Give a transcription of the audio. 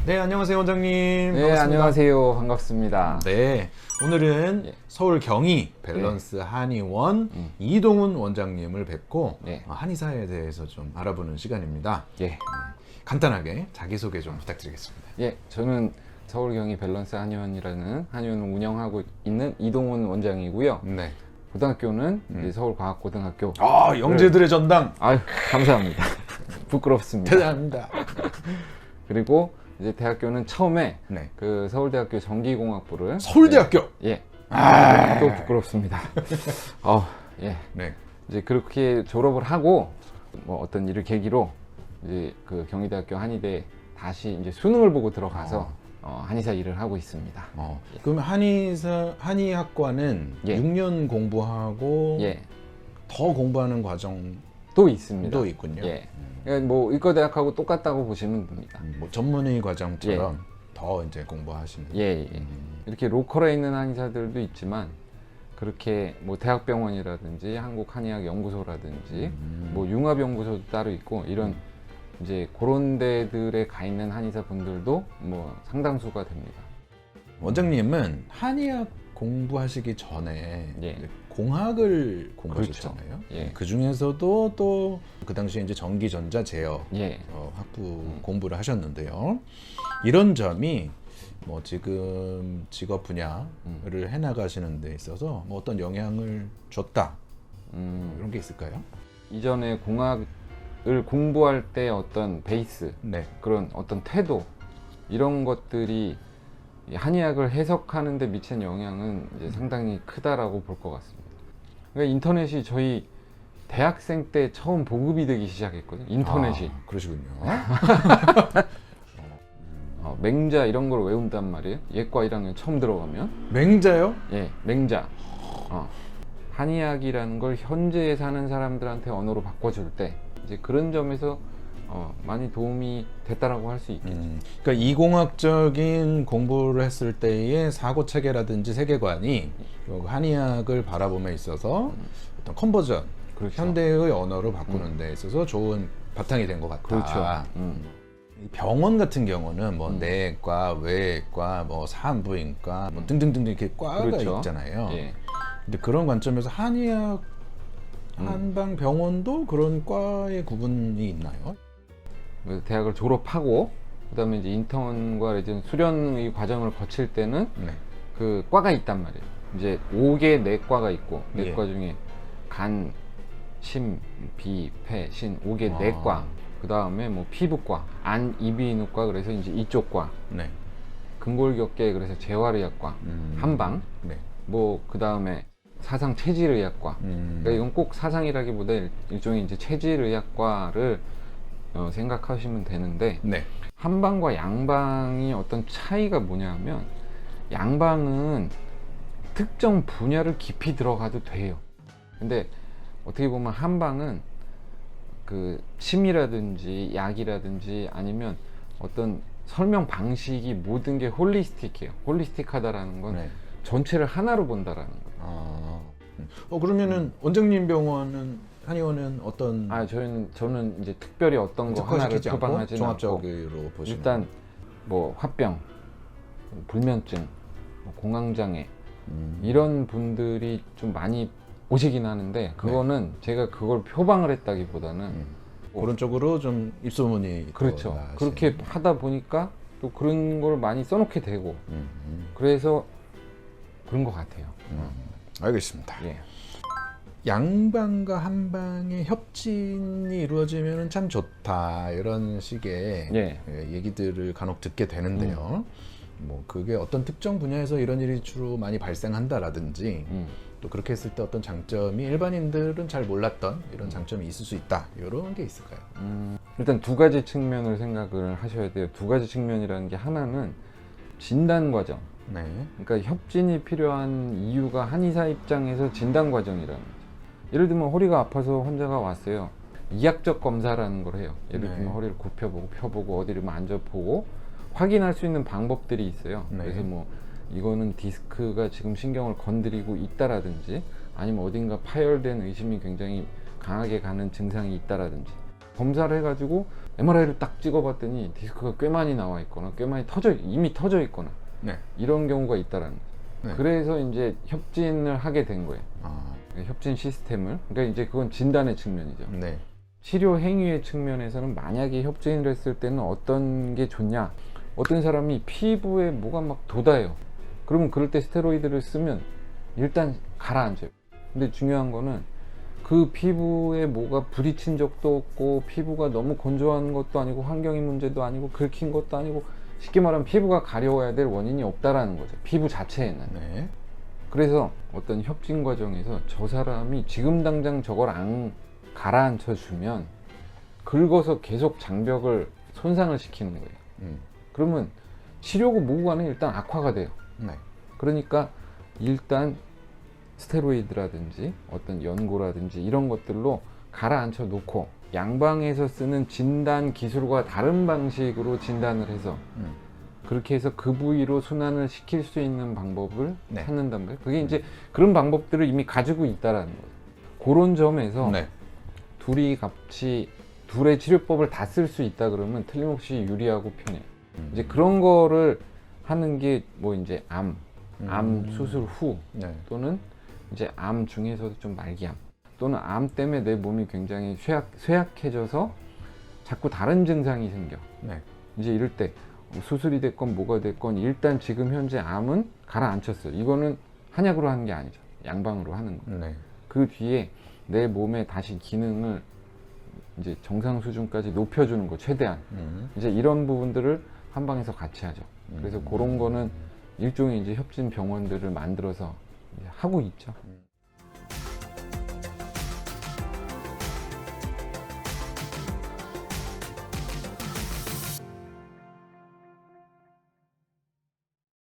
네, 안녕하세요 원장님. 네, 반갑습니다. 안녕하세요. 반갑습니다. 네, 오늘은 예. 서울 경희 밸런스 한의원 이동훈 원장님을 뵙고 네. 한의사에 대해서 좀 알아보는 시간입니다. 예. 간단하게 자기소개 좀 부탁드리겠습니다. 예, 저는 서울경희 밸런스 한의원이라는 한의원을 운영하고 있는 이동훈 원장이고요. 네. 고등학교는 이제 서울과학고등학교. 아, 영재들의 전당. 아유, 감사합니다. 부끄럽습니다. 대단합니다. 그리고 이제 대학교는 처음에 네. 그 서울대학교 전기공학부를 서울대학교. 예. 아. 또 부끄럽습니다. 예. 네. 이제 그렇게 졸업을 하고 뭐 어떤 일을 계기로 이제 그 경희대학교 한의대 다시 이제 수능을 보고 들어가서 한의사 일을 하고 있습니다. 그럼 한의학과는 예. 6년 공부하고 예. 더 공부하는 과정도 또 있습니다. 있군요. 예. 그러니까 뭐 의과대학하고 똑같다고 보시면 됩니다. 뭐 전문의 과정처럼 더 이제 공부하시는. 예, 예. 이렇게 로컬에 있는 한의사들도 있지만 그렇게 뭐 대학병원이라든지 한국한의학연구소라든지 뭐 융합연구소도 따로 있고 이런 이제 그런 데들에 가 있는 한의사 분들도 뭐 상당수가 됩니다. 원장님은 한의학 공부하시기 전에 예. 이제 공학을 공부하셨잖아요. 그렇죠. 예. 그 중에서도 또 그 당시에 이제 전기전자 제어 예. 학부 공부를 하셨는데요. 이런 점이 뭐 지금 직업 분야를 해나가시는 데 있어서 뭐 어떤 영향을 줬다 이런 게 있을까요? 이전에 공학을 공부할 때 어떤 베이스 네. 그런 어떤 태도 이런 것들이 이 한의학을 해석하는 데 미친 영향은 이제 상당히 크다라고 볼 것 같습니다. 그러니까 인터넷이 저희 대학생 때 처음 보급이 되기 시작했거든요. 인터넷이. 그러시군요. 맹자 이런 걸 외운단 말이에요. 예과 1학년 처음 들어가면. 맹자요? 예, 맹자. 한의학이라는 걸 현재에 사는 사람들한테 언어로 바꿔줄 때 이제 그런 점에서 많이 도움이 됐다라고 할 수 있겠죠. 그러니까 이공학적인 공부를 했을 때의 사고 체계라든지 세계관이 한의학을 바라봄에 있어서 어떤 컨버전, 그렇죠. 현대의 언어로 바꾸는 데 있어서 좋은 바탕이 된 것 같다. 그렇죠. 병원 같은 경우는 뭐 내과, 외과, 뭐 산부인과 뭐 등등등등 이렇게 과가 그렇죠. 있잖아요. 예. 근데 그런 관점에서 한의학 한방 병원도 그런 과의 구분이 있나요? 그래서 대학을 졸업하고 그다음에 이제 인턴과 이제 수련의 과정을 거칠 때는 네. 그 과가 있단 말이에요. 이제 5개 내과가 있고 예. 내과 중에 간, 심, 비, 폐, 신 5개 아. 내과. 그다음에 뭐 피부과, 안, 이비인후과 그래서 이제 이쪽 과. 네. 근골격계 그래서 재활의학과, 한방. 네. 뭐 그다음에 사상 체질의학과. 그러니까 이건 꼭 사상이라기보다 일종의 이제 체질의학과를 생각하시면 되는데 네. 한방과 양방이 어떤 차이가 뭐냐면 양방은 특정 분야를 깊이 들어가도 돼요. 근데 어떻게 보면 한방은 그 침이라든지 약이라든지 아니면 어떤 설명 방식이 모든 게 홀리스틱해요. 홀리스틱하다라는 건 네. 전체를 하나로 본다라는 거예요. 그러면은 원장님 병원은 한의원은 어떤 저는 이제 특별히 어떤 거 하나를 특화시키지 않고 처방하지는 않고 종합적으로 보시는 일단 뭐 화병, 불면증, 뭐 공황장애 이런 분들이 좀 많이 오시긴 하는데 그거는 제가 그걸 표방을 했다기보다는 그런 쪽으로 좀 입소문이 그렇죠. 나시는. 그렇게 하다 보니까 또 그런 걸 많이 써놓게 되고 그래서 그런 것 같아요. 알겠습니다. 예. 양방과 한방의 협진이 이루어지면 참 좋다 이런 식의 예. 얘기들을 간혹 듣게 되는데요. 뭐 그게 어떤 특정 분야에서 이런 일이 주로 많이 발생한다라든지 또 그렇게 했을 때 어떤 장점이 일반인들은 잘 몰랐던 이런 장점이 있을 수 있다 이런 게 있을까요? 일단 두 가지 측면을 생각을 하셔야 돼요. 두 가지 측면이라는 게 하나는 진단 과정. 네. 그러니까 협진이 필요한 이유가 한의사 입장에서 진단 과정이라는 거죠. 예를 들면 허리가 아파서 환자가 왔어요. 이학적 검사라는 걸 해요. 예를 들면 허리를 굽혀보고 펴보고 어디를 만져보고 확인할 수 있는 방법들이 있어요. 네. 그래서 뭐 이거는 디스크가 지금 신경을 건드리고 있다라든지 아니면 어딘가 파열된 의심이 굉장히 강하게 가는 증상이 있다라든지 검사를 해가지고 MRI를 딱 찍어봤더니 디스크가 꽤 많이 나와 있거나 꽤 많이 이미 터져 있거나 네. 이런 경우가 있다라는 거죠. 네. 그래서 이제 협진을 하게 된 거예요. 아, 협진 시스템을. 그러니까 이제 그건 진단의 측면이죠. 네. 치료 행위의 측면에서는 만약에 협진을 했을 때는 어떤 게 좋냐? 어떤 사람이 피부에 뭐가 막 돋아요. 그러면 그럴 때 스테로이드를 쓰면 일단 가라앉아요. 근데 중요한 거는 그 피부에 뭐가 부딪힌 적도 없고 피부가 너무 건조한 것도 아니고 환경의 문제도 아니고 긁힌 것도 아니고 쉽게 말하면 피부가 가려워야 될 원인이 없다라는 거죠. 피부 자체에는. 네. 그래서 어떤 협진 과정에서 저 사람이 지금 당장 저걸 안 가라앉혀 주면 긁어서 계속 장벽을 손상을 시키는 거예요. 그러면 치료고 뭐고 간에 일단 악화가 돼요. 네. 그러니까 일단 스테로이드라든지 어떤 연고라든지 이런 것들로 가라앉혀 놓고 양방에서 쓰는 진단 기술과 다른 방식으로 진단을 해서 그렇게 해서 그 부위로 순환을 시킬 수 있는 방법을 네. 찾는단 말이에요. 그게 이제 그런 방법들을 이미 가지고 있다라는 거예요. 그런 점에서 네. 둘이 같이 둘의 치료법을 다 쓸 수 있다 그러면 틀림없이 유리하고 편해요. 이제 그런 거를 하는 게 뭐 이제 암 수술 후 네. 또는 이제 암 중에서도 좀 말기암 또는 암 때문에 내 몸이 굉장히 쇠약해져서 자꾸 다른 증상이 생겨. 네. 이제 이럴 때 수술이 됐건 뭐가 됐건 일단 지금 현재 암은 가라앉혔어요. 이거는 한약으로 하는 게 아니죠. 양방으로 하는 거예요. 네. 그 뒤에 내 몸의 다시 기능을 이제 정상 수준까지 높여주는 거 최대한 이제 이런 부분들을 한방에서 같이 하죠. 그래서 그런 거는 일종의 이제 협진 병원들을 만들어서 이제 하고 있죠.